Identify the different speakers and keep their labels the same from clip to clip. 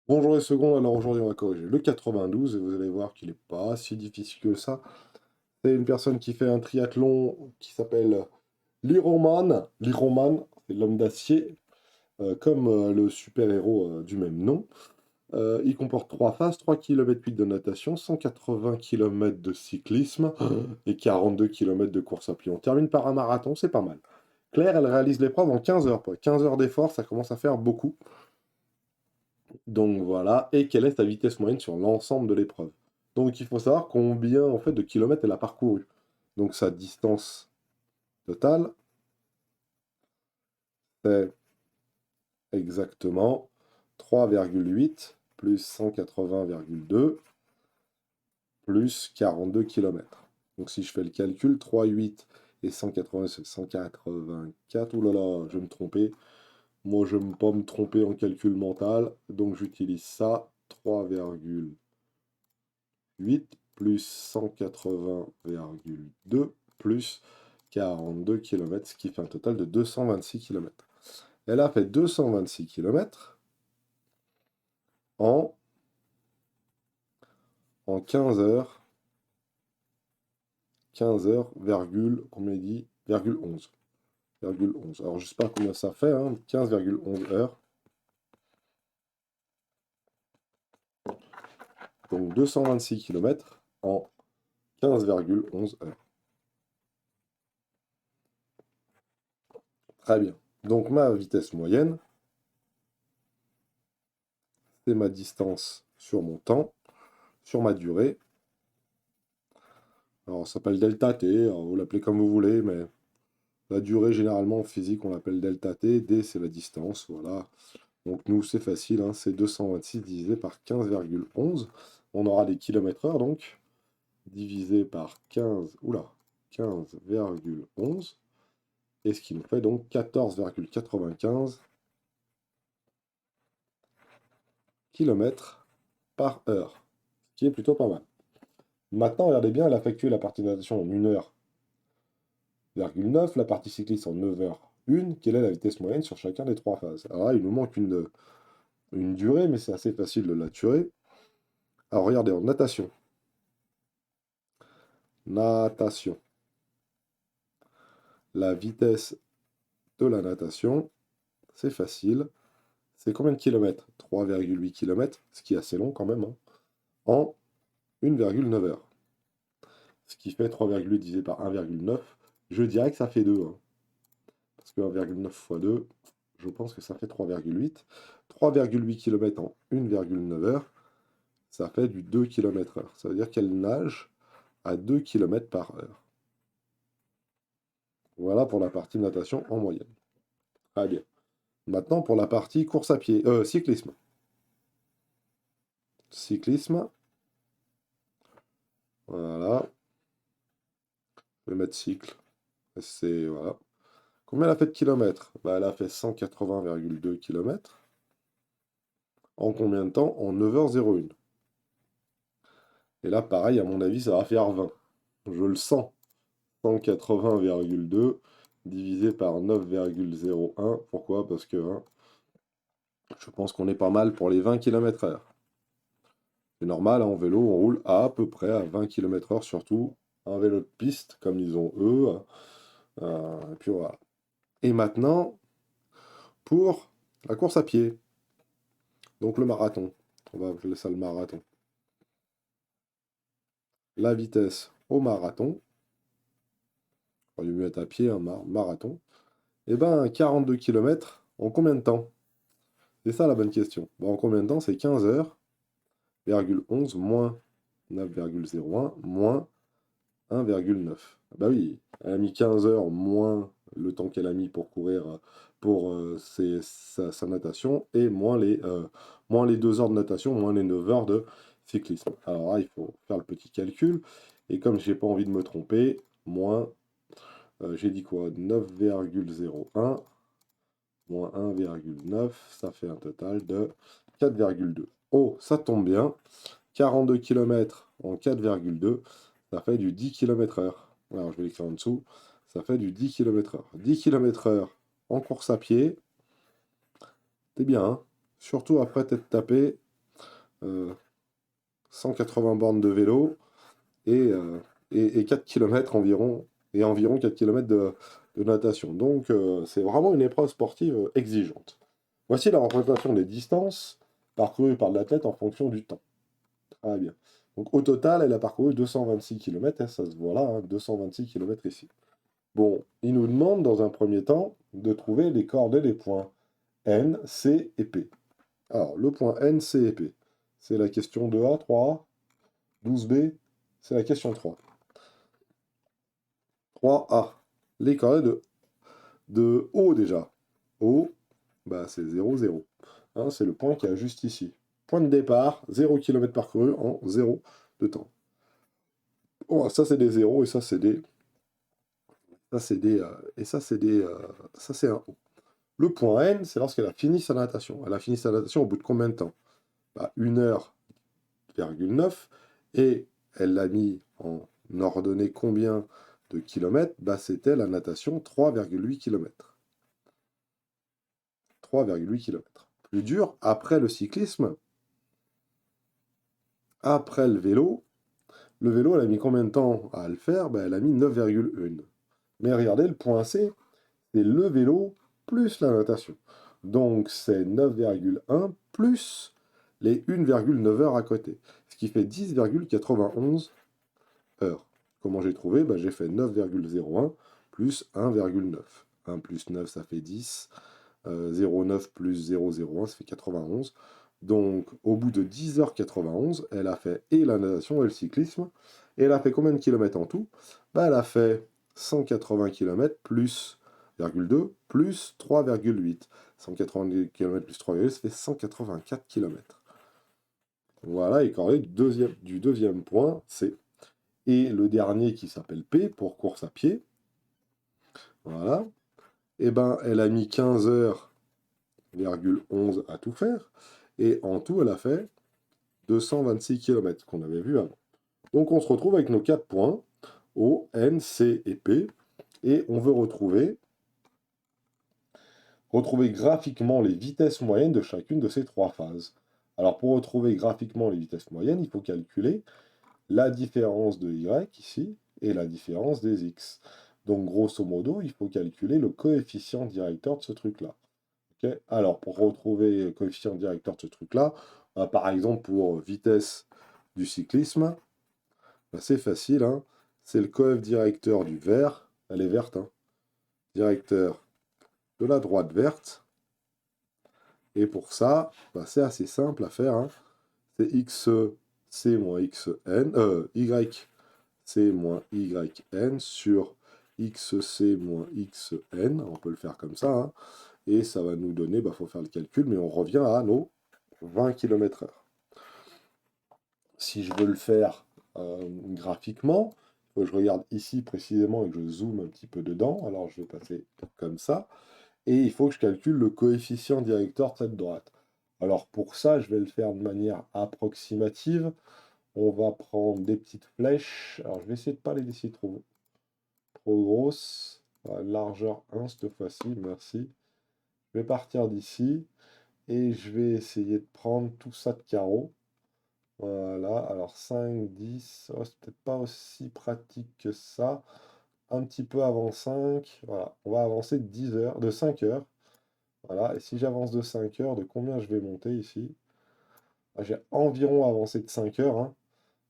Speaker 1: Bonjour les secondes, alors aujourd'hui on va corriger le 92 et vous allez voir qu'il n'est pas si difficile que ça. C'est une personne qui fait un triathlon qui s'appelle l'Ironman. L'Ironman, c'est l'homme d'acier, comme le super-héros du même nom. Il comporte 3 phases, 3 km 8 de natation, 180 km de cyclisme et 42 km de course à pied. On termine par un marathon, c'est pas mal. Claire, elle réalise l'épreuve en 15 heures. 15 heures d'effort, ça commence à faire beaucoup. Donc voilà, et quelle est sa vitesse moyenne sur l'ensemble de l'épreuve. Donc il faut savoir combien en fait de kilomètres elle a parcouru. Donc sa distance totale, c'est exactement 3,8 plus 180,2 plus 42 km. Donc si je fais le calcul, 3,8 et 180, c'est 184. Ouh là là, je vais me tromper. Moi, je ne veux pas me tromper en calcul mental, donc j'utilise ça, 3,8 plus 180,2 plus 42 km, ce qui fait un total de 226 km. Elle a fait 226 km en, en 15 heures, 15 heures, combien il dit, virgule 11. Virgule 11. Alors je ne sais pas combien ça fait, hein, 15,11 heures. Donc 226 km en 15,11 heures. Très bien. Donc ma vitesse moyenne, c'est ma distance sur mon temps, sur ma durée. Alors ça s'appelle delta T, alors vous l'appelez comme vous voulez, mais la durée généralement en physique on l'appelle delta T, D c'est la distance, voilà. Donc nous c'est facile, hein, c'est 226 divisé par 15,11. On aura des kilomètres heure donc, divisé par 15, oula, 15,11. Et ce qui nous fait donc 14,95 km par heure, ce qui est plutôt pas mal. Maintenant, regardez bien, elle a effectué la partie de natation en 1h,9, la partie cycliste en 9h01. Quelle est la vitesse moyenne sur chacun des 3 phases? Alors là, il nous manque une durée, mais c'est assez facile de la tuer. Alors regardez, en natation. Natation. La vitesse de la natation, c'est facile. C'est combien de kilomètres? 3,8 km, ce qui est assez long quand même, hein, en 1,9 heures. Ce qui fait 3,8 divisé par 1,9. Je dirais que ça fait 2, hein, parce que 1,9 fois 2, je pense que ça fait 3,8. 3,8 km en 1,9 heures, ça fait du 2 km/h. Ça veut dire qu'elle nage à 2 km par heure. Voilà pour la partie natation en moyenne. Très bien. Maintenant pour la partie course à pied, cyclisme. Cyclisme, voilà. Je vais mettre cycle. C'est, voilà. Combien elle a fait de kilomètres? Bah, elle a fait 180,2 km. En combien de temps? En 9h01. Et là, pareil, à mon avis, ça va faire 20. Je le sens. 180,2 divisé par 9,01. Pourquoi? Parce que hein, je pense qu'on est pas mal pour les 20 km/h. C'est normal, hein, en vélo, on roule à peu près à 20 km/h, surtout un vélo de piste, comme ils ont eux. Et puis voilà. Et maintenant, pour la course à pied, donc le marathon. On va appeler ça le marathon. La vitesse au marathon. On va mieux être à pied, un marathon. Eh ben, 42 km en combien de temps? C'est ça la bonne question. Bon, en combien de temps? C'est 15 heures, 11 moins 9,01 moins 1,9. Bah oui, elle a mis 15 heures moins le temps qu'elle a mis pour courir pour sa natation et moins les 2 heures de natation, moins les 9 heures de cyclisme. Alors là, il faut faire le petit calcul. Et comme j'ai pas envie de me tromper, moins, j'ai dit quoi? 9,01 moins 1,9, ça fait un total de 4,2. Oh, ça tombe bien. 42 km en 4,2, ça fait du 10 km/h. Alors, je vais l'écrire en dessous. Ça fait du 10 km/h. 10 km/h en course à pied, c'est bien, hein, surtout après t'être tapé 180 bornes de vélo et, 4 km environ, et environ 4 km de natation. Donc c'est vraiment une épreuve sportive exigeante. Voici la représentation des distances parcourues par l'athlète en fonction du temps. Très bien. Donc au total, elle a parcouru 226 km, ça se voit là, hein, 226 km ici. Bon, il nous demande dans un premier temps de trouver les coordonnées des points N, C et P. Alors, le point N, C et P, c'est la question 2A, 3A, 12B, c'est la question 3. 3A, les coordonnées de O déjà. O, bah, c'est 0, 0. Hein, c'est le point qui est juste ici. Point de départ, 0 km parcouru en 0 de temps. Oh, ça c'est des 0 et ça c'est des... Ça c'est des... et ça c'est des... ça c'est un O. Le point N, c'est lorsqu'elle a fini sa natation. Elle a fini sa natation au bout de combien de temps? Bah, 1h,9. Et elle l'a mis en ordonnée combien de kilomètres? Bah, c'était la natation 3,8 km. 3,8 km. Plus dur, après le cyclisme, après le vélo, elle a mis combien de temps à le faire? Bah, elle a mis 9,1. Mais regardez, le point C, c'est le vélo plus la natation. Donc c'est 9,1 plus les 1,9 heures à côté. Ce qui fait 10,91 heures. Comment j'ai trouvé? Bah, j'ai fait 9,01 plus 1,9. 1 plus 9, ça fait 10. 0,9 plus 0,01, ça fait 91. Donc, au bout de 10h91, elle a fait et la natation et le cyclisme. Et elle a fait combien de kilomètres en tout? Bah, elle a fait 180 km plus 0,2 plus 3,8. 180 km plus 3,8, ça fait 184 km. Voilà, et coordonnées du deuxième point, c'est. Et le dernier qui s'appelle P pour course à pied. Voilà. Et ben, elle a mis 15h,11 à tout faire. Et en tout, elle a fait 226 km qu'on avait vu avant. Donc on se retrouve avec nos 4 points, O, N, C et P. Et on veut retrouver graphiquement les vitesses moyennes de chacune de ces 3 phases. Alors pour retrouver graphiquement les vitesses moyennes, il faut calculer la différence de Y ici et la différence des X. Donc grosso modo, il faut calculer le coefficient directeur de ce truc-là. Okay. Alors, pour retrouver le coefficient directeur de ce truc-là, par exemple pour vitesse du cyclisme, bah, c'est facile, hein. C'est le coefficient directeur du vert, elle est verte, hein. Directeur de la droite verte. Et pour ça, bah, c'est assez simple à faire, hein. C'est xc moins xn, yc moins yn sur xc moins xn, on peut le faire comme ça, hein. Et ça va nous donner, bah, faut faire le calcul, mais on revient à nos 20 km/h. Si je veux le faire graphiquement, il faut que je regarde ici précisément et que je zoome un petit peu dedans. Alors je vais passer comme ça. Et il faut que je calcule le coefficient directeur de cette droite. Alors pour ça, je vais le faire de manière approximative. On va prendre des petites flèches. Alors je vais essayer de ne pas les laisser trop grosses. Voilà, largeur 1 cette fois-ci, merci. Je vais partir d'ici. Et je vais essayer de prendre tout ça de carreau. Voilà, alors 5, 10, oh, c'est peut-être pas aussi pratique que ça. Un petit peu avant 5, voilà, on va avancer de 10 heures, de 5 heures. Voilà, et si j'avance de 5 heures, de combien je vais monter ici? Ah, j'ai environ avancé de 5 heures, hein.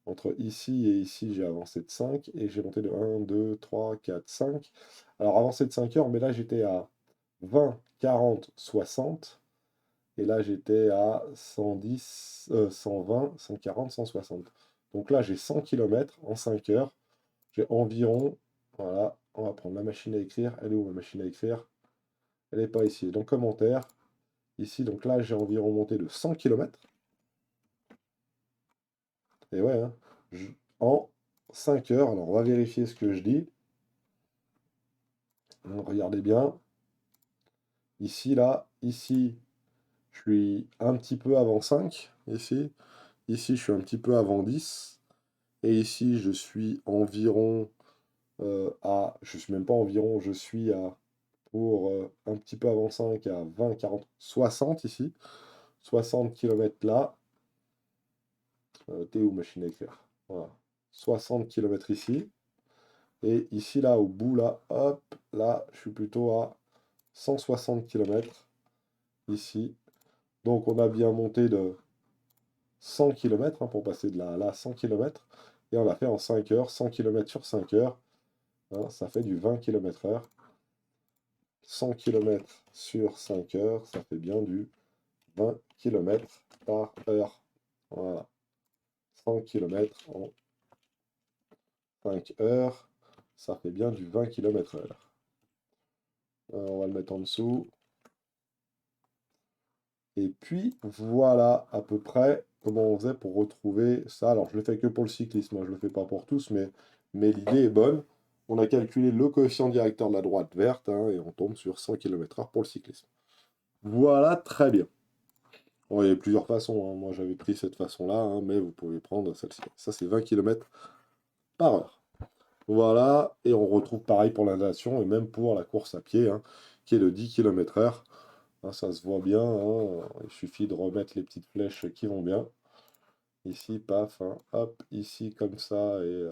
Speaker 1: Entre ici et ici, j'ai avancé de 5 et j'ai monté de 1, 2, 3, 4, 5. Alors avancé de 5 heures, mais là j'étais à 20, 40, 60. Et là, j'étais à 110, 120, 140, 160. Donc là, j'ai 100 km en 5 heures. J'ai environ, voilà, on va prendre la machine à écrire. Elle est où ma machine à écrire? Elle n'est pas ici. Donc commentaire, ici, donc là, j'ai environ monté de 100 km. Et ouais, hein, en 5 heures. Alors, on va vérifier ce que je dis. Donc, regardez bien. Ici, là, ici, je suis un petit peu avant 5. Ici, ici, je suis un petit peu avant 10. Et ici, je suis environ je suis même pas environ, je suis à, pour un petit peu avant 5, à 20, 40, 60 ici. 60 km là. T'es où, machine à écrire? Voilà. 60 km ici. Et ici, là, au bout, là, hop, là, je suis plutôt à 160 km ici. Donc, on a bien monté de 100 km pour passer de là à là à 100 km. Et on l'a fait en 5 heures, 100 km sur 5 heures. Hein, ça fait du 20 km/h. 100 km sur 5 heures, ça fait bien du 20 km par heure. Voilà. 100 km en 5 heures, ça fait bien du 20 km/h. On va le mettre en dessous. Et puis, voilà à peu près comment on faisait pour retrouver ça. Alors, je le fais que pour le cyclisme, hein, je le fais pas pour tous, mais l'idée est bonne. On a calculé le coefficient directeur de la droite verte, hein, et on tombe sur 100 km/h pour le cyclisme. Voilà, très bien. Bon, il y a plusieurs façons, hein. Moi, j'avais pris cette façon-là, hein, mais vous pouvez prendre celle-ci. Ça, c'est 20 km/h. Voilà, et on retrouve pareil pour la natation, et même pour la course à pied, hein, qui est de 10 km/h. Hein, ça se voit bien, hein, il suffit de remettre les petites flèches qui vont bien. Ici, paf, hein, hop, ici, comme ça, et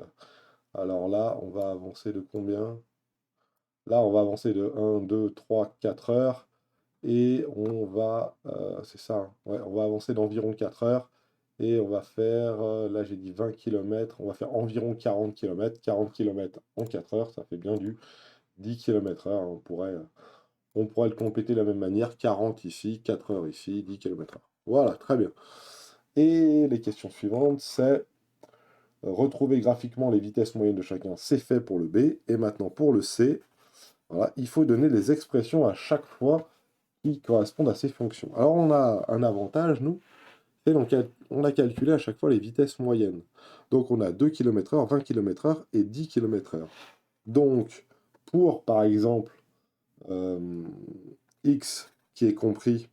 Speaker 1: alors là, on va avancer de combien? Là, on va avancer de 1, 2, 3, 4 heures, et on va, c'est ça, hein, ouais, on va avancer d'environ 4 heures, et on va faire, là j'ai dit 20 km, on va faire environ 40 km, 40 km en 4 heures, ça fait bien du 10 km/h, on pourrait le compléter de la même manière, 40 ici, 4 heures ici, 10 km/h. Voilà, très bien. Et les questions suivantes, c'est retrouver graphiquement les vitesses moyennes de chacun, c'est fait pour le B. Et maintenant pour le C, voilà, il faut donner les expressions à chaque fois qui correspondent à ces fonctions. Alors on a un avantage, nous, c'est qu'on a calculé à chaque fois les vitesses moyennes. Donc on a 2 km/h, 20 km/h et 10 km/h. Donc pour, par exemple, x qui est compris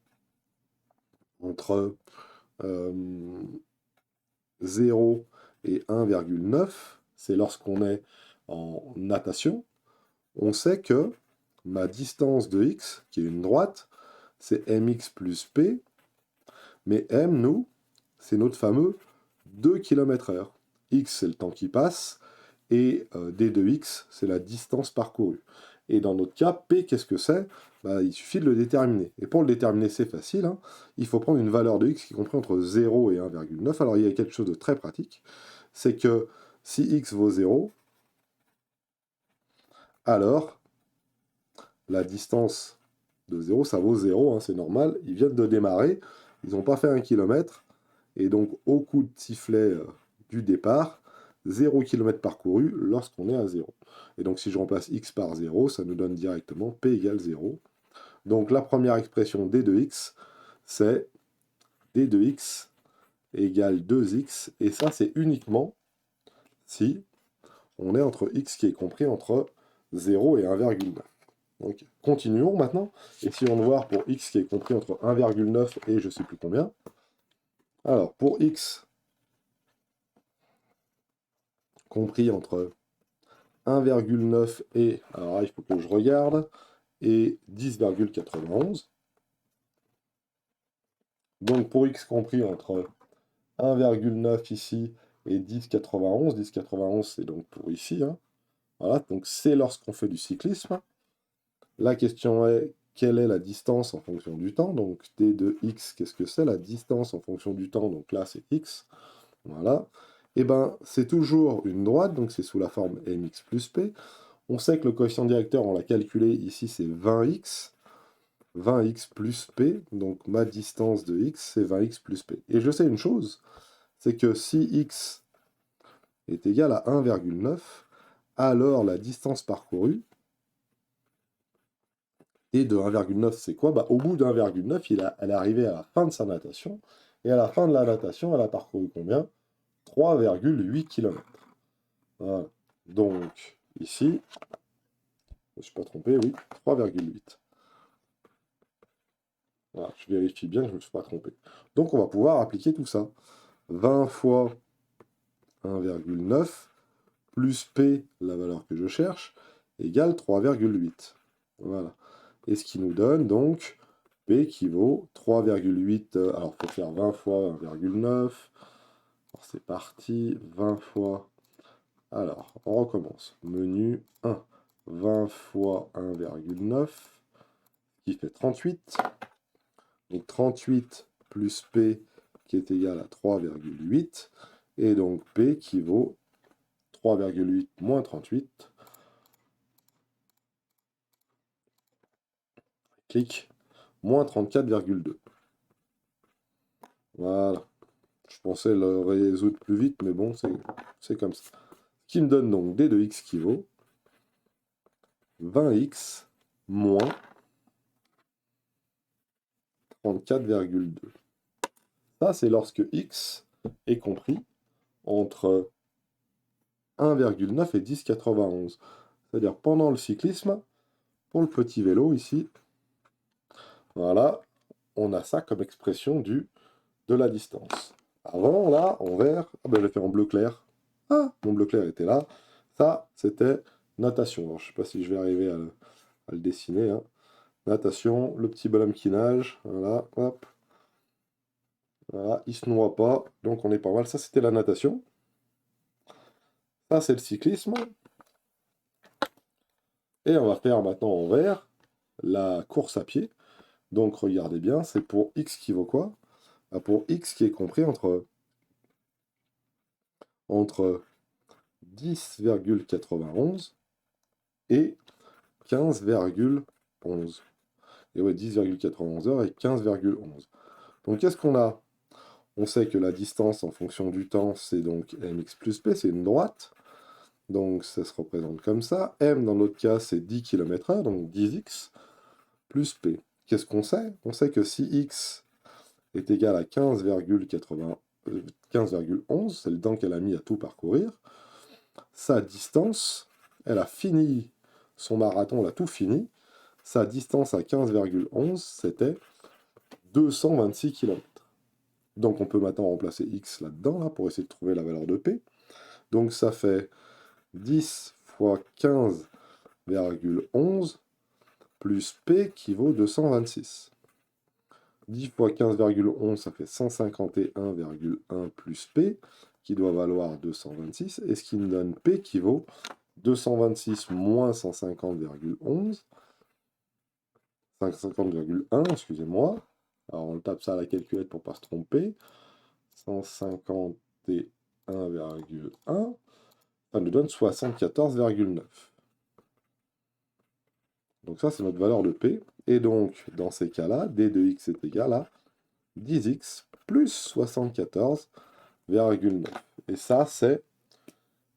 Speaker 1: entre 0 et 1,9, c'est lorsqu'on est en natation, on sait que ma distance de x, qui est une droite, c'est mx plus p, mais m, nous, c'est notre fameux 2 km/h. X, c'est le temps qui passe, et d de x, c'est la distance parcourue. Et dans notre cas, p, qu'est-ce que c'est? Bah, il suffit de le déterminer. Et pour le déterminer, c'est facile, hein. Il faut prendre une valeur de x qui est comprise entre 0 et 1,9. Alors, il y a quelque chose de très pratique, c'est que si x vaut 0, alors la distance de 0, ça vaut 0, hein, c'est normal. Ils viennent de démarrer, ils n'ont pas fait 1 km, et donc au coup de sifflet du départ, 0 km parcouru lorsqu'on est à 0. Et donc si je remplace x par 0, ça nous donne directement p égale 0. Donc la première expression d de x, c'est d de x égale 2x, et ça c'est uniquement si on est entre x qui est compris entre 0 et 1,9. Donc continuons maintenant, essayons de voir pour x qui est compris entre 1,9 et je sais plus combien. Alors pour x compris entre 1,9 et, alors là, il faut que je regarde, et 10,91. Donc pour x compris entre 1,9 ici et 10,91, 10,91 c'est donc pour ici, hein. Voilà, donc c'est lorsqu'on fait du cyclisme. La question est, quelle est la distance en fonction du temps? Donc d de x, qu'est-ce que c'est? La distance en fonction du temps, donc là c'est x. Voilà. Et ben c'est toujours une droite, donc c'est sous la forme mx plus p. On sait que le coefficient directeur, on l'a calculé ici, c'est 20x. 20x plus p, donc ma distance de x, c'est 20x plus p. Et je sais une chose, c'est que si x est égal à 1,9, alors la distance parcourue est de 1,9, c'est quoi? Bah, au bout de 1,9, elle est arrivée à la fin de sa natation, et à la fin de la natation, elle a parcouru combien? 3,8 km. Voilà. Donc, ici, je ne me suis pas trompé, oui, 3,8. Voilà, je vérifie bien que je ne me suis pas trompé. Donc, on va pouvoir appliquer tout ça. 20 fois 1,9 plus P, la valeur que je cherche, égale 3,8. Voilà. Et ce qui nous donne donc P qui vaut 3,8. Alors, il faut faire 20 fois 1,9. Alors, c'est parti, 20 fois. Alors, on recommence. Menu 1, 20 fois 1,9, qui fait 38. Donc 38 plus P qui est égal à 3,8. Et donc P qui vaut 3,8 moins 38. Clic, moins 34,2. Voilà. Je pensais le résoudre plus vite, mais bon, c'est comme ça. Ce qui me donne donc d de x qui vaut 20x moins 34,2. Ça, c'est lorsque x est compris entre 1,9 et 10,91. C'est-à-dire pendant le cyclisme, pour le petit vélo ici, voilà, on a ça comme expression de la distance. Avant, là, en vert, ah ben, je l'ai fait en bleu clair. Ah, mon bleu clair était là. Ça, c'était natation. Alors, je ne sais pas si je vais arriver à le dessiner, hein. Natation, le petit bonhomme qui nage, voilà, hop. Voilà, il se noie pas, donc on est pas mal. Ça, c'était la natation. Ça, c'est le cyclisme. Et on va faire maintenant en vert la course à pied. Donc, regardez bien, c'est pour x qui vaut quoi? Ah, pour x qui est compris entre 10,91 et 15,11. Et ouais, 10,91 heures et 15,11. Donc, qu'est-ce qu'on a? On sait que la distance en fonction du temps, c'est donc mx plus p, c'est une droite. Donc ça se représente comme ça. M dans notre cas, c'est 10 km/h, donc 10x plus p. Qu'est-ce qu'on sait? On sait que si x est égal à 15,11, c'est le temps qu'elle a mis à tout parcourir, sa distance, elle a fini son marathon, elle a tout fini. Sa distance à 15,11, c'était 226 km. Donc on peut maintenant remplacer x là-dedans, là, pour essayer de trouver la valeur de p. Donc ça fait 10 fois 15,11 plus P qui vaut 226. 10 fois 15,11, ça fait 151,1 plus P, qui doit valoir 226, et ce qui me donne P qui vaut 226 moins 150,11, 150,1, excusez-moi. Alors on tape ça à la calculette pour ne pas se tromper. 151,1, ça nous donne 74,9. Donc ça, c'est notre valeur de P. Et donc, dans ces cas-là, d de x est égal à 10x plus 74,9. Et ça, c'est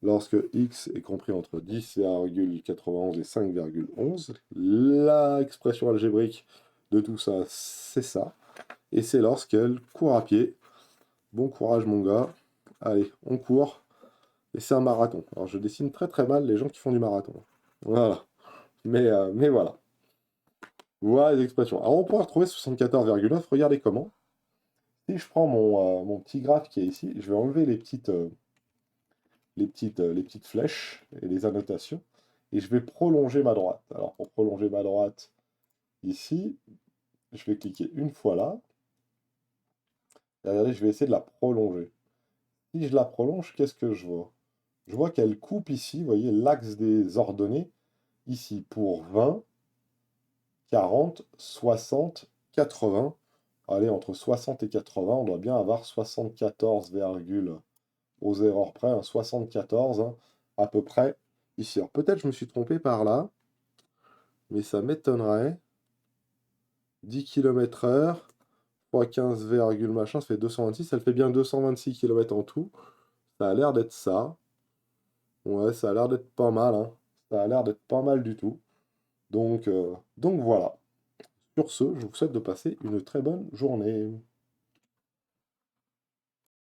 Speaker 1: lorsque x est compris entre 10,91 et 5,11. L'expression algébrique de tout ça, c'est ça. Et c'est lorsqu'elle court à pied. Bon courage, mon gars. Allez, on court. Et c'est un marathon. Alors, je dessine très très mal les gens qui font du marathon. Voilà. Mais voilà. Voilà les expressions. Alors on pourra retrouver 74,9. Regardez comment. Si je prends mon petit graphe qui est ici, je vais enlever les petites flèches et les annotations. Et je vais prolonger ma droite. Alors pour prolonger ma droite, ici, je vais cliquer une fois là. Et regardez, je vais essayer de la prolonger. Si je la prolonge, qu'est-ce que je vois? Je vois qu'elle coupe ici, vous voyez, l'axe des ordonnées, ici pour 20, 40, 60, 80. Allez, entre 60 et 80, on doit bien avoir 74, aux erreurs près, 74, hein, à peu près ici. Alors peut-être je me suis trompé par là, mais ça m'étonnerait. 10 km/h fois 15, machin, ça fait 226, elle fait bien 226 km en tout. Ça a l'air d'être ça. Ouais, ça a l'air d'être pas mal, hein. Ça a l'air d'être pas mal du tout. Donc voilà. Sur ce, je vous souhaite de passer une très bonne journée.